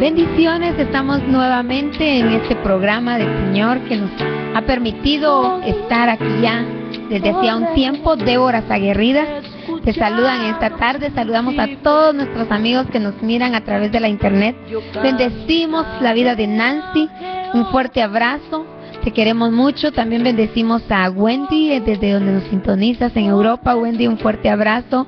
Bendiciones, estamos nuevamente en este programa del Señor que nos ha permitido estar aquí ya desde hacía un tiempo. Déboras aguerridas te saludan esta tarde. Saludamos a todos nuestros amigos que nos miran a través de la internet. Bendecimos la vida de Nancy, un fuerte abrazo. Te queremos mucho. También bendecimos a Wendy desde donde nos sintonizas en Europa. Wendy, un fuerte abrazo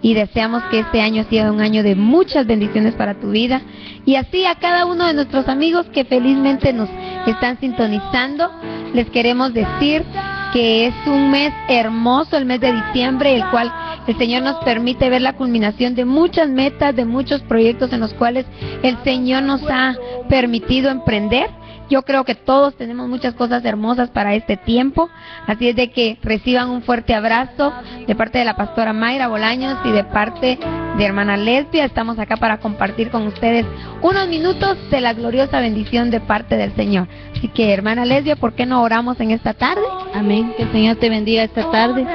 y deseamos que este año sea un año de muchas bendiciones para tu vida. Y así a cada uno de nuestros amigos que felizmente nos están sintonizando, les queremos decir que es un mes hermoso, el mes de diciembre, el cual el Señor nos permite ver la culminación de muchas metas, de muchos proyectos en los cuales el Señor nos ha permitido emprender. Yo creo que todos tenemos muchas cosas hermosas para este tiempo, así es de que reciban un fuerte abrazo de parte de la pastora Mayra Bolaños y de parte de hermana Lesbia. Estamos acá para compartir con ustedes unos minutos de la gloriosa bendición de parte del Señor. Así que, hermana Lesbia, ¿por qué no oramos en esta tarde? Amén, que el Señor te bendiga esta tarde.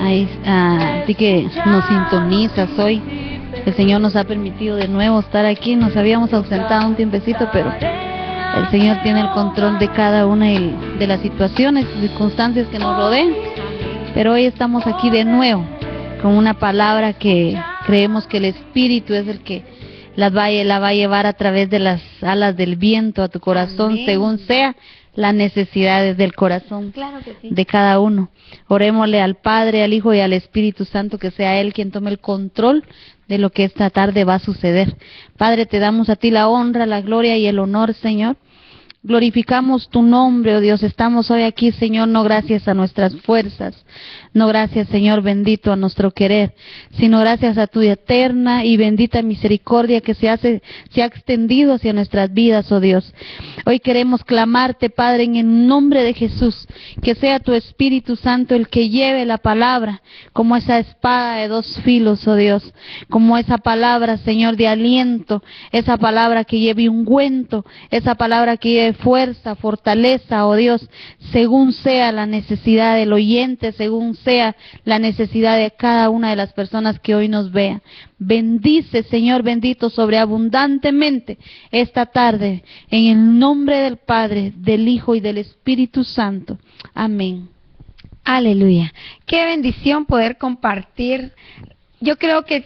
Así que nos sintonizas hoy. El Señor nos ha permitido de nuevo estar aquí. Nos habíamos ausentado un tiempecito, pero el Señor tiene el control de cada una de las situaciones y circunstancias que nos rodean. Pero hoy estamos aquí de nuevo con una palabra que creemos que el Espíritu es el que la va a llevar a través de las alas del viento a tu corazón. Amén. Según sea las necesidades del corazón. Claro que sí. De cada uno. Orémosle al Padre, al Hijo y al Espíritu Santo, que sea Él quien tome el control de lo que esta tarde va a suceder. Padre, te damos a ti la honra, la gloria y el honor, Señor. Glorificamos tu nombre, oh Dios. Estamos hoy aquí, Señor, no gracias a nuestras fuerzas, no gracias, Señor bendito, a nuestro querer, sino gracias a tu eterna y bendita misericordia que se ha extendido hacia nuestras vidas, oh Dios. Hoy queremos clamarte, Padre, en el nombre de Jesús, que sea tu Espíritu Santo el que lleve la palabra como esa espada de dos filos, oh Dios, como esa palabra, Señor, de aliento, esa palabra que lleve ungüento, esa palabra que lleve fuerza, fortaleza, oh Dios, según sea la necesidad del oyente, según sea la necesidad de cada una de las personas que hoy nos vean. Bendice, Señor bendito, sobreabundantemente esta tarde, en el nombre del Padre, del Hijo y del Espíritu Santo. Amén. Aleluya. Qué bendición poder compartir. Yo creo que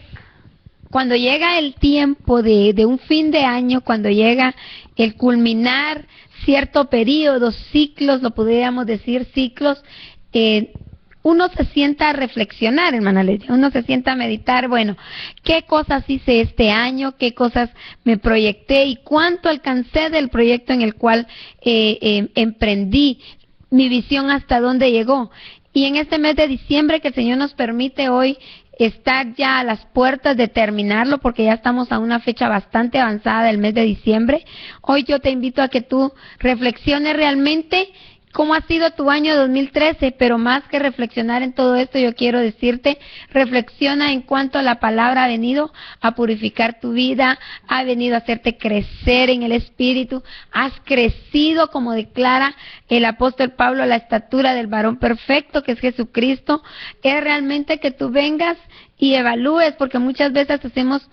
cuando llega el tiempo de un fin de año, cuando llega el culminar cierto periodo, ciclos, lo podríamos decir ciclos, uno se sienta a reflexionar, hermana Lesbia, uno se sienta a meditar, bueno, qué cosas hice este año, qué cosas me proyecté y cuánto alcancé del proyecto en el cual emprendí, mi visión hasta dónde llegó. Y en este mes de diciembre que el Señor nos permite hoy estar ya a las puertas de terminarlo, porque ya estamos a una fecha bastante avanzada del mes de diciembre, hoy yo te invito a que tú reflexiones realmente cómo ha sido tu año 2013, pero más que reflexionar en todo esto, yo quiero decirte, reflexiona en cuanto la palabra ha venido a purificar tu vida, ha venido a hacerte crecer en el Espíritu, has crecido, como declara el apóstol Pablo, la estatura del varón perfecto, que es Jesucristo. Es realmente que tú vengas y evalúes, porque muchas veces hacemos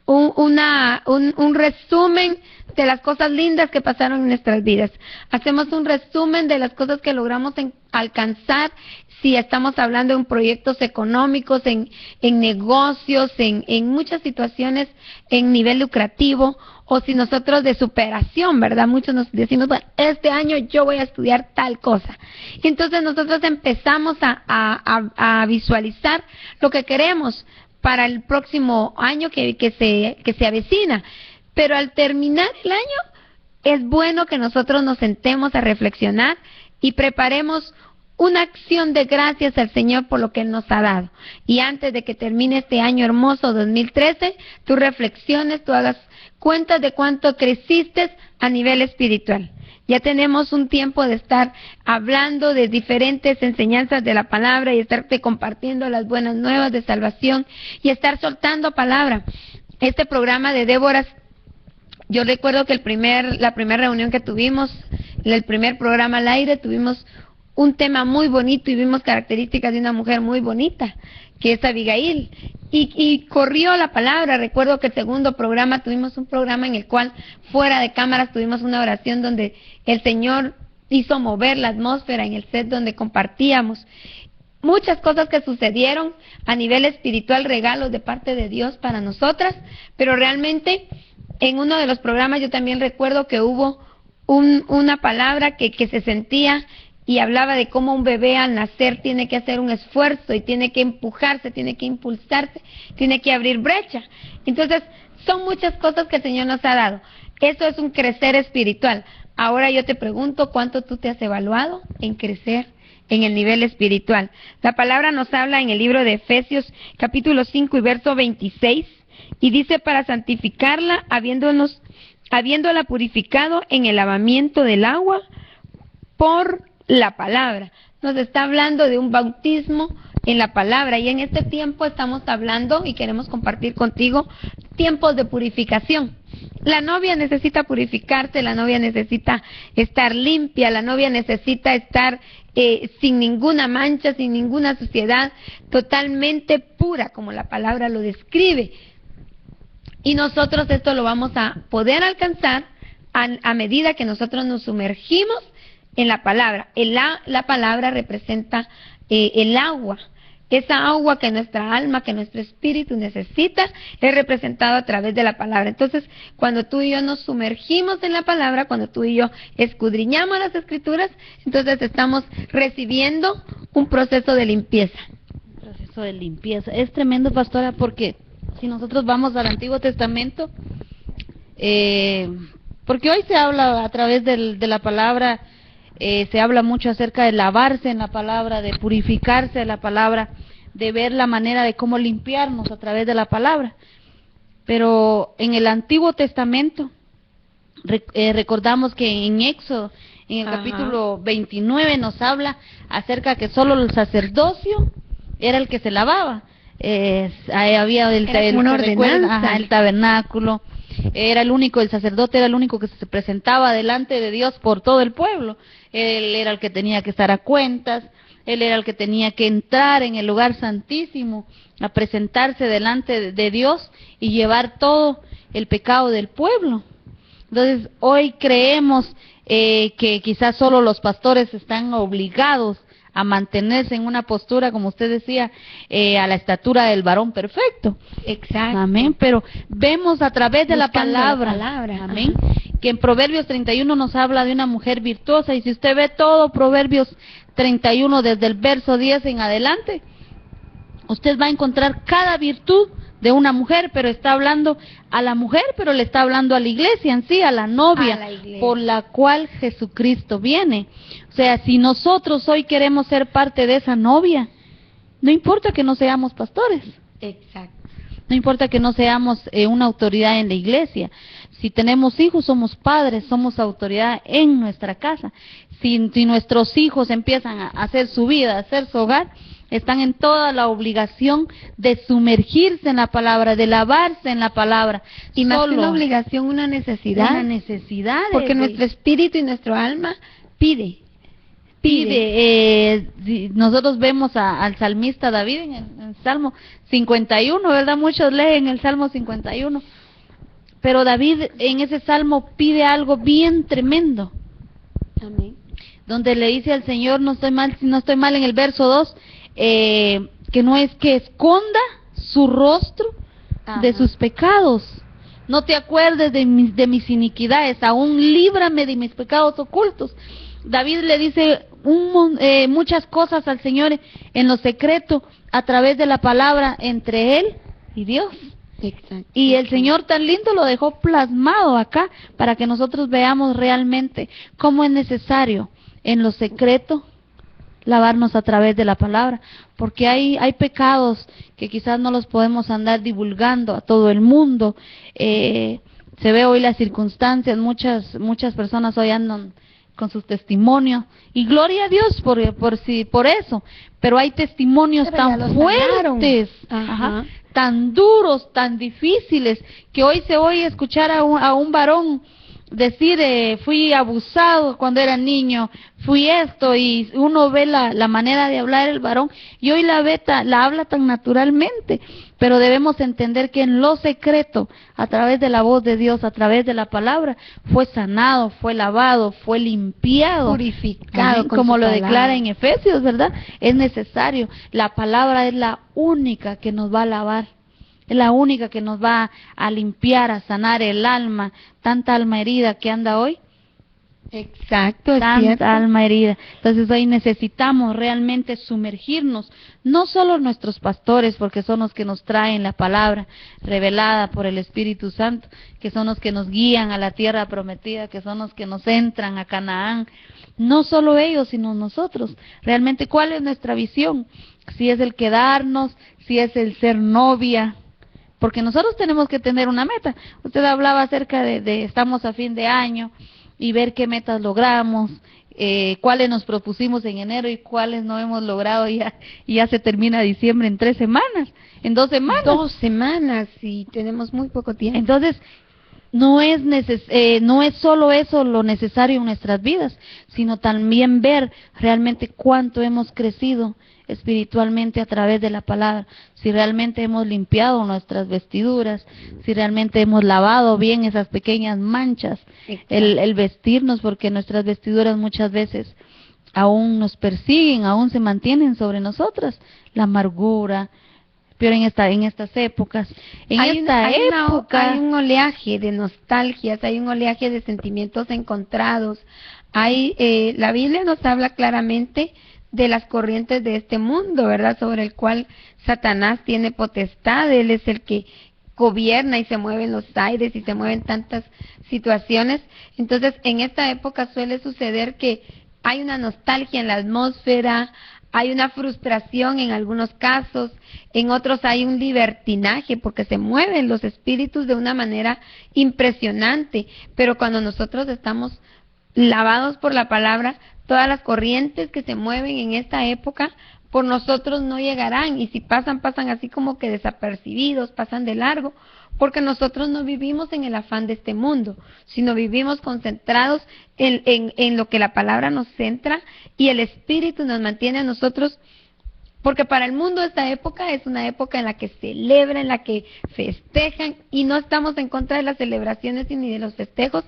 un resumen de las cosas lindas que pasaron en nuestras vidas. Hacemos un resumen de las cosas que logramos alcanzar, si estamos hablando en proyectos económicos, en negocios, en muchas situaciones en nivel lucrativo, o si nosotros de superación, ¿verdad? Muchos nos decimos, bueno, este año yo voy a estudiar tal cosa. Y entonces nosotros empezamos a visualizar lo que queremos para el próximo año que se avecina. Pero al terminar el año, es bueno que nosotros nos sentemos a reflexionar y preparemos una acción de gracias al Señor por lo que Él nos ha dado. Y antes de que termine este año hermoso 2013, tú reflexiones, tú hagas cuentas de cuánto creciste a nivel espiritual. Ya tenemos un tiempo de estar hablando de diferentes enseñanzas de la palabra y estarte compartiendo las buenas nuevas de salvación y estar soltando palabra. Este programa de Déboras, yo recuerdo que la primera reunión que tuvimos, el primer programa al aire, tuvimos un tema muy bonito y vimos características de una mujer muy bonita, que es Abigail. Y corrió la palabra. Recuerdo que el segundo programa, tuvimos un programa en el cual fuera de cámaras tuvimos una oración donde el Señor hizo mover la atmósfera en el set donde compartíamos. Muchas cosas que sucedieron a nivel espiritual, regalos de parte de Dios para nosotras, pero realmente en uno de los programas yo también recuerdo que hubo una palabra que se sentía y hablaba de cómo un bebé al nacer tiene que hacer un esfuerzo y tiene que empujarse, tiene que impulsarse, tiene que abrir brecha. Entonces, son muchas cosas que el Señor nos ha dado. Eso es un crecer espiritual. Ahora yo te pregunto, ¿cuánto tú te has evaluado en crecer en el nivel espiritual? La palabra nos habla en el libro de Efesios, capítulo 5 y verso 26, y dice: para santificarla, habiéndola purificado en el lavamiento del agua por la palabra. Nos está hablando de un bautismo en la palabra, y en este tiempo estamos hablando y queremos compartir contigo tiempos de purificación. La novia necesita purificarse, la novia necesita estar limpia, la novia necesita estar sin ninguna mancha, sin ninguna suciedad, totalmente pura, como la palabra lo describe. Y nosotros esto lo vamos a poder alcanzar a medida que nosotros nos sumergimos en la palabra. La palabra representa el agua. Esa agua que nuestra alma, que nuestro espíritu necesita, es representado a través de la palabra. Entonces, cuando tú y yo nos sumergimos en la palabra, cuando tú y yo escudriñamos las Escrituras, entonces estamos recibiendo un proceso de limpieza. Un proceso de limpieza. Es tremendo, pastora, porque si nosotros vamos al Antiguo Testamento, porque hoy se habla a través de la palabra, se habla mucho acerca de lavarse en la palabra, de purificarse en la palabra, de ver la manera de cómo limpiarnos a través de la palabra. Pero en el Antiguo Testamento, recordamos que en Éxodo, en el capítulo 29, nos habla acerca que solo el sacerdocio era el que se lavaba. Había el tabernáculo, era el único, el sacerdote era el único que se presentaba delante de Dios por todo el pueblo. Él era el que tenía que estar a cuentas, él era el que tenía que entrar en el lugar santísimo, a presentarse delante de Dios y llevar todo el pecado del pueblo. Entonces, hoy creemos que quizás solo los pastores están obligados a mantenerse en una postura, como usted decía, a la estatura del varón perfecto. Exacto. Amén. Pero vemos a través de la palabra, amén, que en Proverbios 31 nos habla de una mujer virtuosa, y si usted ve todo Proverbios 31 desde el verso 10 en adelante, usted va a encontrar cada virtud de una mujer, pero está hablando a la mujer, pero le está hablando a la iglesia en sí, a la novia, por la cual Jesucristo viene. O sea, si nosotros hoy queremos ser parte de esa novia, no importa que no seamos pastores. Exacto. No importa que no seamos una autoridad en la iglesia. Si tenemos hijos, somos padres, somos autoridad en nuestra casa. Si nuestros hijos empiezan a hacer su vida, a hacer su hogar, están en toda la obligación de sumergirse en la palabra, de lavarse en la palabra. Y más que una obligación, una necesidad. Una necesidad. Porque nuestro espíritu y nuestro alma pide. Nosotros vemos al salmista David en el Salmo 51, ¿verdad? Muchos leen el Salmo 51. Pero David en ese Salmo pide algo bien tremendo. Amén. Donde le dice al Señor, no estoy mal en el verso 2, que no es que esconda su rostro de sus pecados. No te acuerdes de mis iniquidades, aún líbrame de mis pecados ocultos. David le dice muchas cosas al Señor en lo secreto, a través de la palabra entre él y Dios. Exacto. Y el Señor tan lindo lo dejó plasmado acá, para que nosotros veamos realmente cómo es necesario en lo secreto lavarnos a través de la palabra, porque hay pecados que quizás no los podemos andar divulgando a todo el mundo. Se ve hoy las circunstancias, muchas personas hoy andan con sus testimonios, y gloria a Dios por eso, pero hay testimonios tan fuertes, tan duros, tan difíciles, que hoy se oye escuchar a un varón decir, fui abusado cuando era niño, fui esto, y uno ve la manera de hablar el varón, y hoy la habla tan naturalmente, pero debemos entender que en lo secreto, a través de la voz de Dios, a través de la palabra, fue sanado, fue lavado, fue limpiado, purificado, como lo declara en Efesios, ¿verdad? Es necesario, la palabra es la única que nos va a lavar. Es la única que nos va a limpiar, a sanar el alma, tanta alma herida que anda hoy. Exacto, Tanta alma herida. Entonces hoy necesitamos realmente sumergirnos, no solo nuestros pastores, porque son los que nos traen la palabra revelada por el Espíritu Santo, que son los que nos guían a la tierra prometida, que son los que nos entran a Canaán. No solo ellos, sino nosotros. Realmente, ¿cuál es nuestra visión? Si es el quedarnos, si es el ser novia, porque nosotros tenemos que tener una meta. Usted hablaba acerca de estamos a fin de año y ver qué metas logramos, cuáles nos propusimos en enero y cuáles no hemos logrado, y ya se termina diciembre en 3 semanas, en 2 semanas. 2 semanas y tenemos muy poco tiempo. Entonces, no es solo eso lo necesario en nuestras vidas, sino también ver realmente cuánto hemos crecido espiritualmente a través de la palabra, si realmente hemos limpiado nuestras vestiduras, si realmente hemos lavado bien esas pequeñas manchas, el vestirnos, porque nuestras vestiduras muchas veces aún nos persiguen, aún se mantienen sobre nosotras, la amargura, pero en estas épocas, hay un oleaje de nostalgias, hay un oleaje de sentimientos encontrados, la Biblia nos habla claramente de las corrientes de este mundo, ¿verdad? Sobre el cual Satanás tiene potestad, él es el que gobierna y se mueven los aires y se mueven tantas situaciones. Entonces, en esta época suele suceder que hay una nostalgia en la atmósfera, hay una frustración en algunos casos, en otros hay un libertinaje porque se mueven los espíritus de una manera impresionante, pero cuando nosotros estamos lavados por la palabra, todas las corrientes que se mueven en esta época por nosotros no llegarán, y si pasan, pasan así como que desapercibidos, pasan de largo, porque nosotros no vivimos en el afán de este mundo, sino vivimos concentrados en lo que la palabra nos centra, y el Espíritu nos mantiene a nosotros, porque para el mundo esta época es una época en la que celebran, en la que festejan, y no estamos en contra de las celebraciones ni de los festejos,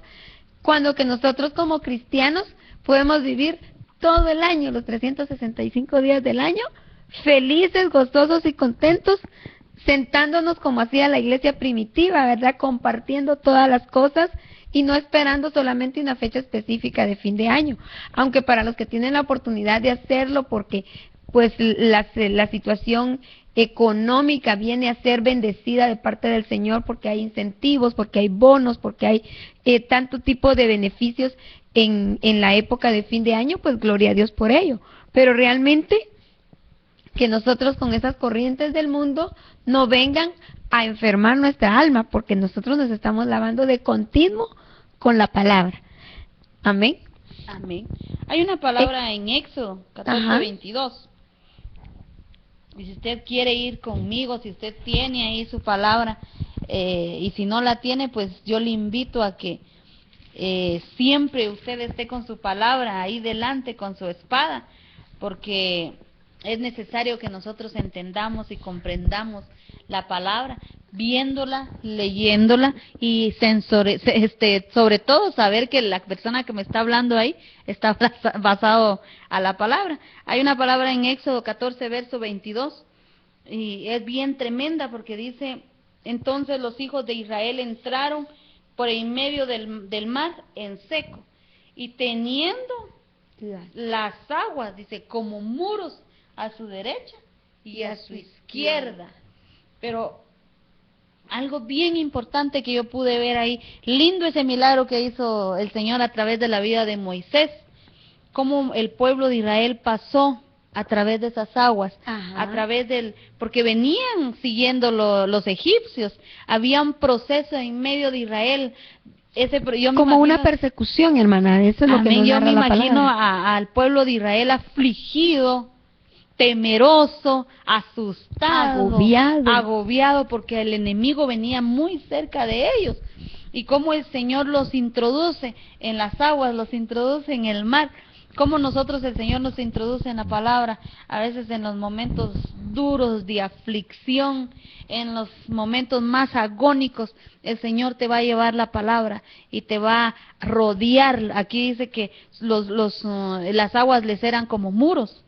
cuando que nosotros como cristianos podemos vivir todo el año, los 365 días del año, felices, gozosos y contentos, sentándonos como hacía la iglesia primitiva, ¿verdad? Compartiendo todas las cosas y no esperando solamente una fecha específica de fin de año. Aunque para los que tienen la oportunidad de hacerlo, porque pues la situación económica viene a ser bendecida de parte del Señor, porque hay incentivos, porque hay bonos, porque hay tanto tipo de beneficios en la época de fin de año, pues gloria a Dios por ello. Pero realmente que nosotros con esas corrientes del mundo no vengan a enfermar nuestra alma, porque nosotros nos estamos lavando de continuo con la palabra. Amén. Amén. Hay una palabra en Éxodo 14:22. Y si usted quiere ir conmigo, si usted tiene ahí su palabra, y si no la tiene, pues yo le invito a que siempre usted esté con su palabra ahí delante, con su espada, porque es necesario que nosotros entendamos y comprendamos la palabra, viéndola, leyéndola, y sobre todo saber que la persona que me está hablando ahí está basado a la palabra. Hay una palabra en Éxodo 14, verso 22, y es bien tremenda porque dice: entonces los hijos de Israel entraron por en medio del mar en seco, y teniendo las aguas, dice, como muros a su derecha y a su izquierda. Pero algo bien importante que yo pude ver ahí, lindo ese milagro que hizo el Señor a través de la vida de Moisés, cómo el pueblo de Israel pasó a través de esas aguas, a través porque venían siguiendo los egipcios, había un proceso en medio de Israel, como una persecución, hermana, eso es lo que nos narra la palabra. Yo me imagino al pueblo de Israel afligido, temeroso, asustado, agobiado, porque el enemigo venía muy cerca de ellos. y cómo el Señor los introduce en las aguas, los introduce en el mar, cómo nosotros el Señor nos introduce en la palabra, a veces en los momentos duros de aflicción, en los momentos más agónicos, el Señor te va a llevar la palabra y te va a rodear. Aquí dice que las aguas les eran como muros,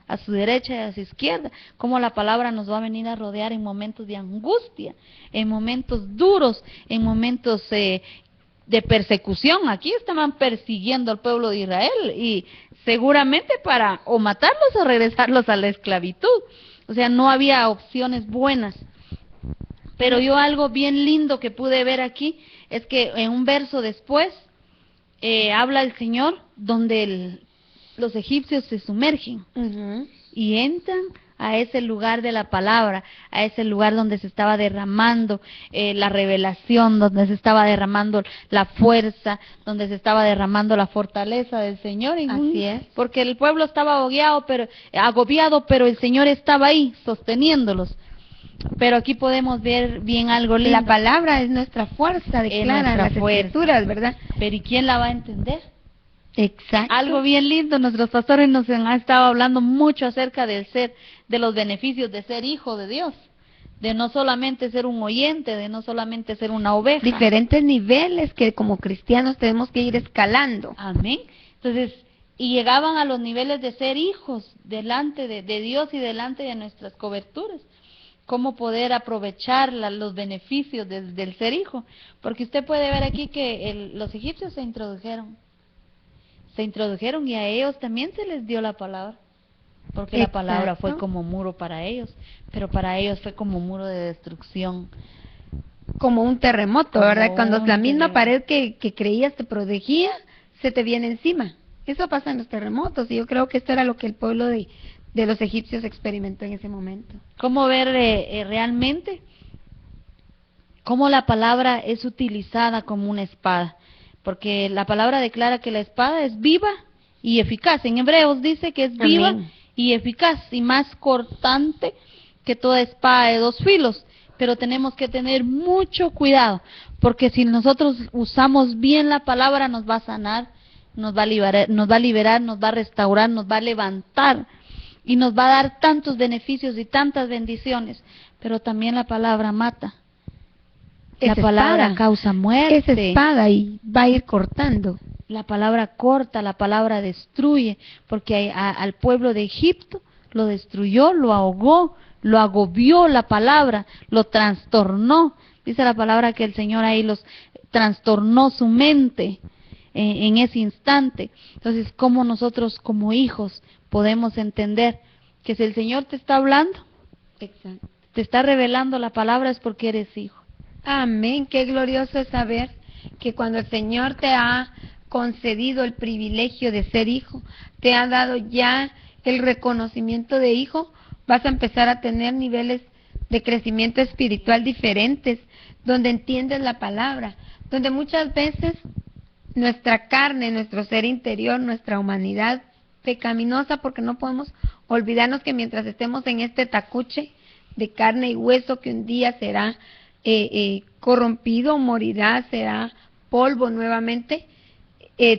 a su derecha y a su izquierda, como la palabra nos va a venir a rodear en momentos de angustia, en momentos duros, en momentos de persecución. Aquí estaban persiguiendo al pueblo de Israel y seguramente para o matarlos o regresarlos a la esclavitud. O sea, no había opciones buenas. Pero yo algo bien lindo que pude ver aquí es que en un verso después habla el Señor donde los egipcios se sumergen y entran a ese lugar de la palabra, a ese lugar donde se estaba derramando la revelación, donde se estaba derramando la fuerza, donde se estaba derramando la fortaleza del Señor. Así es. Porque el pueblo estaba agobiado, pero el Señor estaba ahí sosteniéndolos. Pero aquí podemos ver bien algo lindo. La palabra es nuestra fuerza, declara las Escrituras, ¿verdad? Pero ¿y quién la va a entender? Exacto. Algo bien lindo, nuestros pastores nos han estado hablando mucho acerca de los beneficios de ser hijo de Dios, de no solamente ser un oyente, de no solamente ser una oveja. Diferentes niveles que como cristianos tenemos que ir escalando. Amén. Entonces, y llegaban a los niveles de ser hijos delante de Dios y delante de nuestras coberturas. Cómo poder aprovechar los beneficios del ser hijo. Porque usted puede ver aquí que los egipcios se introdujeron y a ellos también se les dio la palabra, porque la palabra fue como muro para ellos, pero para ellos fue como muro de destrucción. Como un terremoto, ¿verdad? Cuando la misma pared que creías te protegía, se te viene encima. Eso pasa en los terremotos, y yo creo que esto era lo que el pueblo de los egipcios experimentó en ese momento. ¿Cómo ver realmente cómo la palabra es utilizada como una espada? Porque la palabra declara que la espada es viva y eficaz. En Hebreos dice que es viva Amén. y eficaz y más cortante que toda espada de dos filos. Pero tenemos que tener mucho cuidado, porque si nosotros usamos bien la palabra, nos va a sanar, nos va a liberar, nos va a restaurar, nos va a levantar y nos va a dar tantos beneficios y tantas bendiciones. Pero también la palabra mata. La palabra causa muerte. Es espada y va a ir cortando. La palabra corta, la palabra destruye, porque al pueblo de Egipto lo destruyó, lo ahogó, lo agobió la palabra, lo trastornó. Dice la palabra que el Señor ahí los trastornó su mente en ese instante. Entonces, ¿cómo nosotros como hijos podemos entender que si el Señor te está hablando, Exacto, te está revelando la palabra, es porque eres hijo? Amén, qué glorioso es saber que cuando el Señor te ha concedido el privilegio de ser hijo, te ha dado ya el reconocimiento de hijo, vas a empezar a tener niveles de crecimiento espiritual diferentes, donde entiendes la palabra, donde muchas veces nuestra carne, nuestro ser interior, nuestra humanidad pecaminosa, porque no podemos olvidarnos que mientras estemos en este tacuche de carne y hueso que un día será corrompido, morirá, será polvo nuevamente.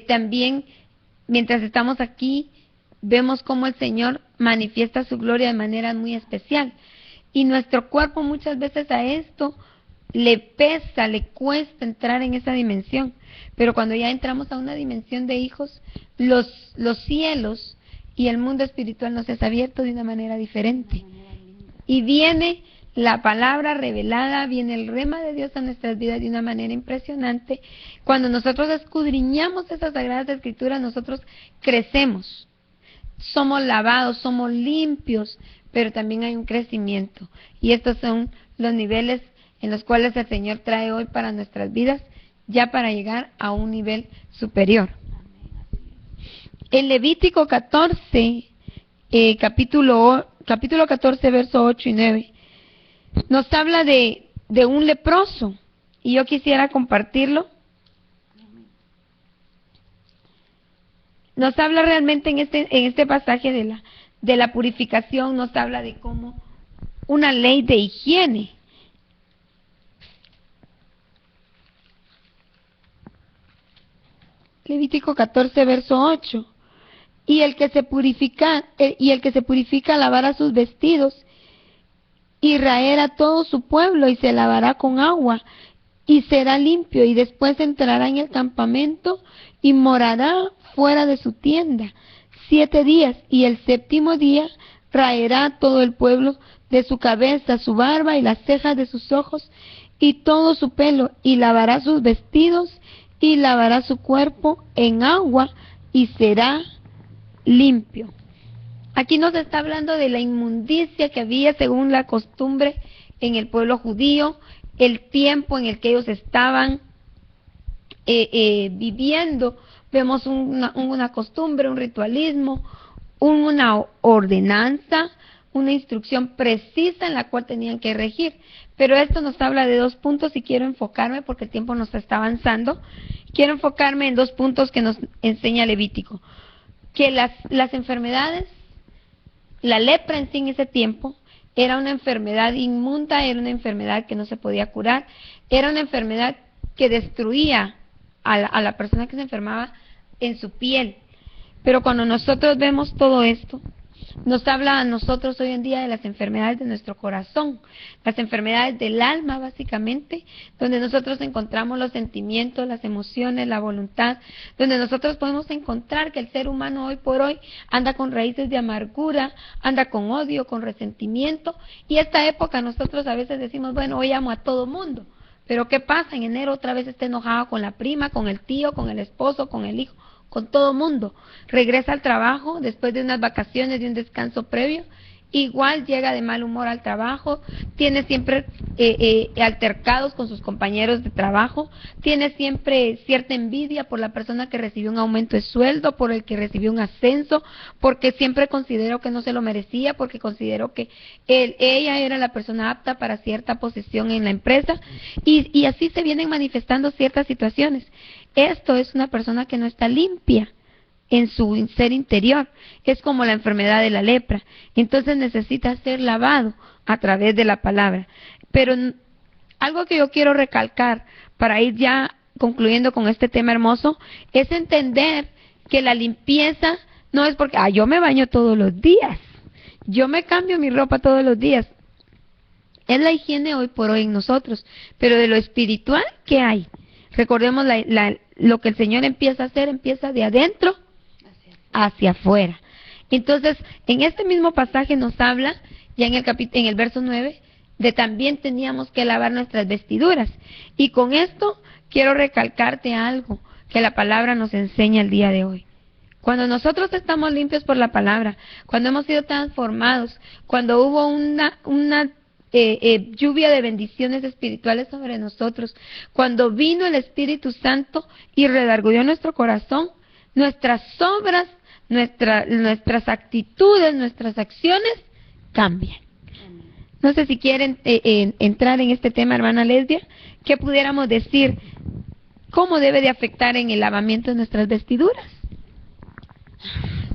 También, mientras estamos aquí, vemos cómo el Señor manifiesta su gloria de manera muy especial. Y nuestro cuerpo muchas veces a esto le pesa, le cuesta entrar en esa dimensión. Pero cuando ya entramos a una dimensión de hijos, los cielos y el mundo espiritual nos es abierto de una manera diferente. Y viene la palabra revelada, viene el rema de Dios a nuestras vidas de una manera impresionante. Cuando nosotros escudriñamos esas sagradas escrituras, nosotros crecemos, somos lavados, somos limpios, pero también hay un crecimiento. Y estos son los niveles en los cuales el Señor trae hoy para nuestras vidas, ya para llegar a un nivel superior. En Levítico 14, capítulo 14, verso 8 y 9, nos habla de un leproso, y yo quisiera compartirlo. Nos habla realmente en este pasaje de la purificación, nos habla de cómo una ley de higiene. Levítico 14, verso 8. Y el que se purifica lavará sus vestidos y raerá todo su pueblo y se lavará con agua y será limpio, y después entrará en el campamento y morará fuera de su tienda 7 días, y el 7º día raerá todo el pueblo de su cabeza, su barba y las cejas de sus ojos y todo su pelo, y lavará sus vestidos y lavará su cuerpo en agua y será limpio. Aquí nos está hablando de la inmundicia que había según la costumbre en el pueblo judío, el tiempo en el que ellos estaban viviendo. Vemos una costumbre, un ritualismo, una ordenanza, una instrucción precisa en la cual tenían que regir. Pero esto nos habla de 2 puntos y quiero enfocarme, porque el tiempo nos está avanzando, quiero enfocarme en 2 puntos que nos enseña Levítico. Que las enfermedades, la lepra en sí en ese tiempo, era una enfermedad inmunda, era una enfermedad que no se podía curar, era una enfermedad que destruía a la persona que se enfermaba en su piel. Pero cuando nosotros vemos todo esto, nos habla a nosotros hoy en día de las enfermedades de nuestro corazón, las enfermedades del alma básicamente, donde nosotros encontramos los sentimientos, las emociones, la voluntad, donde nosotros podemos encontrar que el ser humano hoy por hoy anda con raíces de amargura, anda con odio, con resentimiento, y esta época nosotros a veces decimos, bueno, hoy amo a todo mundo, pero ¿qué pasa? En enero otra vez está enojado con la prima, con el tío, con el esposo, con el hijo, con todo mundo. Regresa al trabajo después de unas vacaciones, de un descanso previo, igual llega de mal humor al trabajo, tiene siempre altercados con sus compañeros de trabajo, tiene siempre cierta envidia por la persona que recibió un aumento de sueldo, por el que recibió un ascenso, porque siempre consideró que no se lo merecía, porque consideró que ella era la persona apta para cierta posición en la empresa, y así se vienen manifestando ciertas situaciones. Esto es una persona que no está limpia en su ser interior, es como la enfermedad de la lepra, entonces necesita ser lavado a través de la palabra. Pero algo que yo quiero recalcar para ir ya concluyendo con este tema hermoso, es entender que la limpieza no es porque, yo me baño todos los días, yo me cambio mi ropa todos los días, es la higiene hoy por hoy en nosotros, pero de lo espiritual, ¿qué hay? Recordemos lo que el Señor empieza a hacer, empieza de adentro hacia afuera. Entonces, en este mismo pasaje nos habla, ya en el verso 9, de también teníamos que lavar nuestras vestiduras. Y con esto quiero recalcarte algo que la palabra nos enseña el día de hoy. Cuando nosotros estamos limpios por la palabra, cuando hemos sido transformados, cuando hubo una lluvia de bendiciones espirituales sobre nosotros, cuando vino el Espíritu Santo y redarguyó nuestro corazón, nuestras obras, nuestras actitudes, nuestras acciones cambian. No sé si quieren entrar en este tema, hermana Lesbia, ¿qué pudiéramos decir? ¿Cómo debe de afectar en el lavamiento de nuestras vestiduras?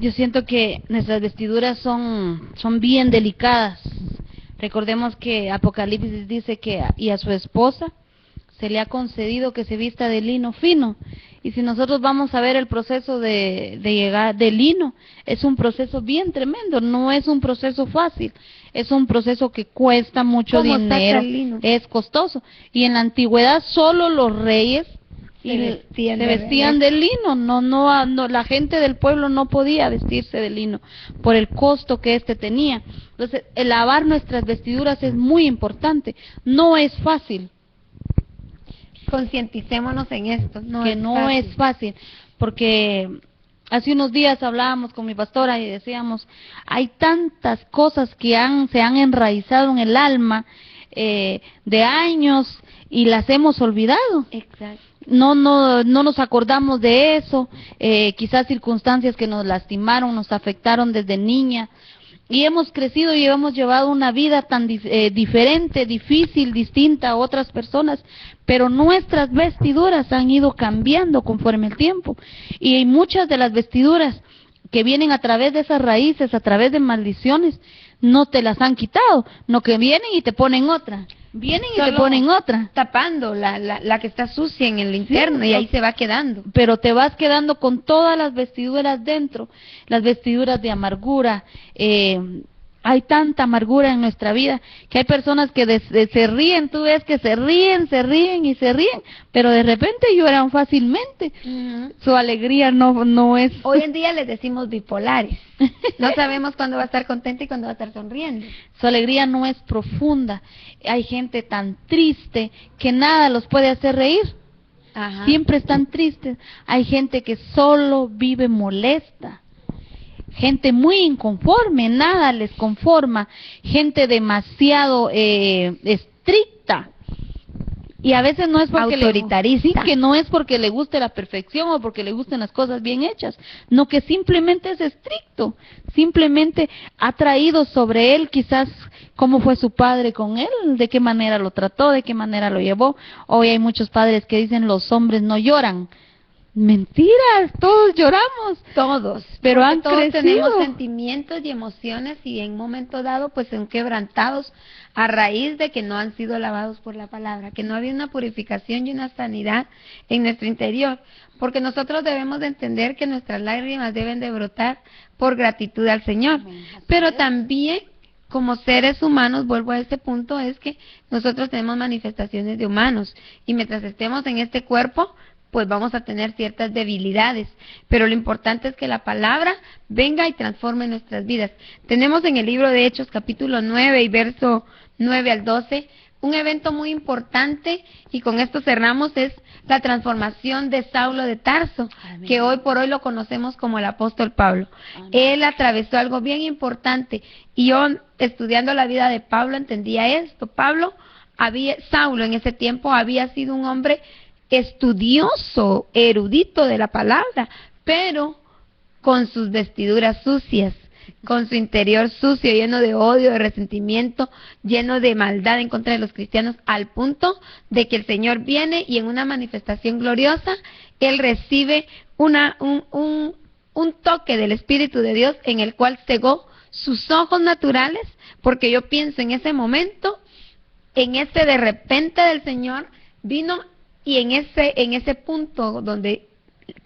Yo siento que nuestras vestiduras son bien delicadas. Recordemos que Apocalipsis dice que y a su esposa se le ha concedido que se vista de lino fino. Y si nosotros vamos a ver el proceso de llegar de lino, es un proceso bien tremendo, no es un proceso fácil, es un proceso que cuesta mucho dinero, es costoso. Y en la antigüedad solo los reyes se vestían de lino, no, la gente del pueblo no podía vestirse de lino por el costo que tenía. Entonces, el lavar nuestras vestiduras es muy importante, no es fácil. Concienticémonos en esto, no es fácil, porque hace unos días hablábamos con mi pastora y decíamos, hay tantas cosas que se han enraizado en el alma de años y las hemos olvidado. Exacto. No nos acordamos de eso, quizás circunstancias que nos lastimaron, nos afectaron desde niña, y hemos crecido y hemos llevado una vida tan diferente, difícil, distinta a otras personas, pero nuestras vestiduras han ido cambiando conforme el tiempo, y muchas de las vestiduras que vienen a través de esas raíces, a través de maldiciones, no te las han quitado, no que vienen y te ponen otra. Vienen y te solo ponen otra. tapando la que está sucia en el interno, y ahí se va quedando. Pero te vas quedando con todas las vestiduras dentro, las vestiduras de amargura. Hay tanta amargura en nuestra vida que hay personas que se ríen, tú ves que se ríen, pero de repente lloran fácilmente. Su alegría no es... Hoy en día les decimos bipolares. No sabemos cuándo va a estar contenta y cuándo va a estar sonriendo. Su alegría no es profunda. Hay gente tan triste que nada los puede hacer reír. Ajá. Siempre están tristes. Hay gente que solo vive molesta. Gente muy inconforme, nada les conforma. Gente demasiado estricta. Y a veces no es porque autoritarista, que no es porque le guste la perfección o porque le gusten las cosas bien hechas, no, que simplemente es estricto, simplemente ha traído sobre él quizás cómo fue su padre con él, de qué manera lo trató, de qué manera lo llevó. Hoy hay muchos padres que dicen los hombres no lloran. Mentiras, todos lloramos, todos, pero han todos crecido. Tenemos sentimientos y emociones, y en un momento dado pues son quebrantados a raíz de que no han sido lavados por la palabra, que no había una purificación y una sanidad en nuestro interior, porque nosotros debemos de entender que nuestras lágrimas deben de brotar por gratitud al Señor. Pero también como seres humanos, vuelvo a este punto, es que nosotros tenemos manifestaciones de humanos, y mientras estemos en este cuerpo pues vamos a tener ciertas debilidades, pero lo importante es que la palabra venga y transforme nuestras vidas. Tenemos en el libro de Hechos capítulo 9 y verso 9 al 12, un evento muy importante, y con esto cerramos, es la transformación de Saulo de Tarso, Amén, que hoy por hoy lo conocemos como el apóstol Pablo. Amén. Él atravesó algo bien importante, y yo estudiando la vida de Pablo entendía esto. Saulo en ese tiempo había sido un hombre estudioso, erudito de la palabra, pero con sus vestiduras sucias, con su interior sucio, lleno de odio, de resentimiento, lleno de maldad en contra de los cristianos, al punto de que el Señor viene y en una manifestación gloriosa, él recibe un toque del Espíritu de Dios, en el cual cegó sus ojos naturales, porque yo pienso en ese momento, en ese de repente del Señor, vino. Y en ese punto donde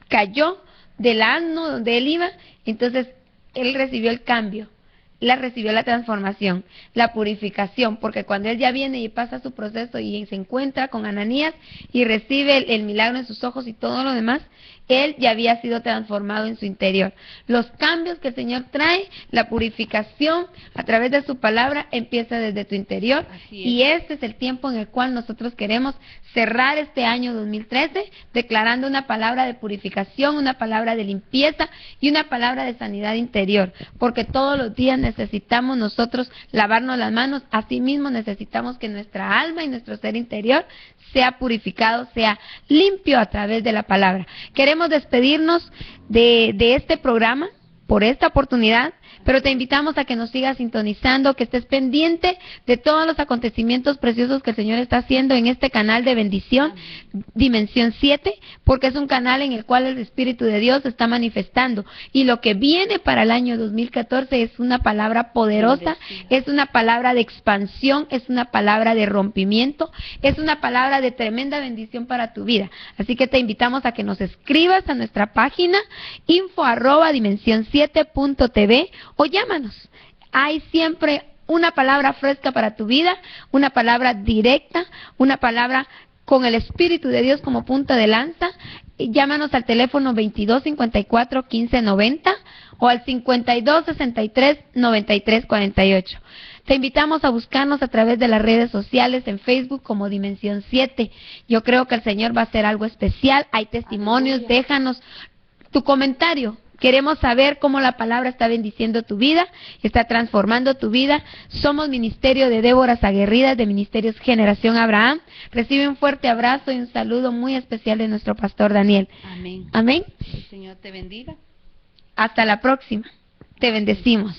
cayó del asno donde él iba, entonces él recibió el cambio, recibió la transformación, la purificación, porque cuando él ya viene y pasa su proceso y se encuentra con Ananías y recibe el milagro en sus ojos y todo lo demás, él ya había sido transformado en su interior. Los cambios que el Señor trae, la purificación a través de su palabra, empieza desde tu interior, y este es el tiempo en el cual nosotros queremos cerrar este año 2013 declarando una palabra de purificación, una palabra de limpieza y una palabra de sanidad interior, porque todos los días necesitamos nosotros lavarnos las manos. Asimismo necesitamos que nuestra alma y nuestro ser interior sea purificado, sea limpio a través de la palabra. Queremos despedirnos de este programa por esta oportunidad, pero te invitamos a que nos sigas sintonizando, que estés pendiente de todos los acontecimientos preciosos que el Señor está haciendo en este canal de bendición, Dimensión 7, porque es un canal en el cual el Espíritu de Dios se está manifestando, y lo que viene para el año 2014 es una palabra poderosa, es una palabra de expansión, es una palabra de rompimiento, es una palabra de tremenda bendición para tu vida. Así que te invitamos a que nos escribas a nuestra página info@dimension7.tv o llámanos. Hay siempre una palabra fresca para tu vida, una palabra directa, una palabra con el Espíritu de Dios como punta de lanza. Llámanos al teléfono 2254-1590 o al 5263-9348. Te invitamos a buscarnos a través de las redes sociales, en Facebook como Dimensión 7. Yo creo que el Señor va a hacer algo especial. Hay testimonios, déjanos tu comentario. Queremos saber cómo la palabra está bendiciendo tu vida, está transformando tu vida. Somos Ministerio de Déboras Aguerridas, de Ministerios Generación Abraham. Recibe un fuerte abrazo y un saludo muy especial de nuestro pastor Daniel. Amén. Amén. El Señor te bendiga. Hasta la próxima. Te bendecimos.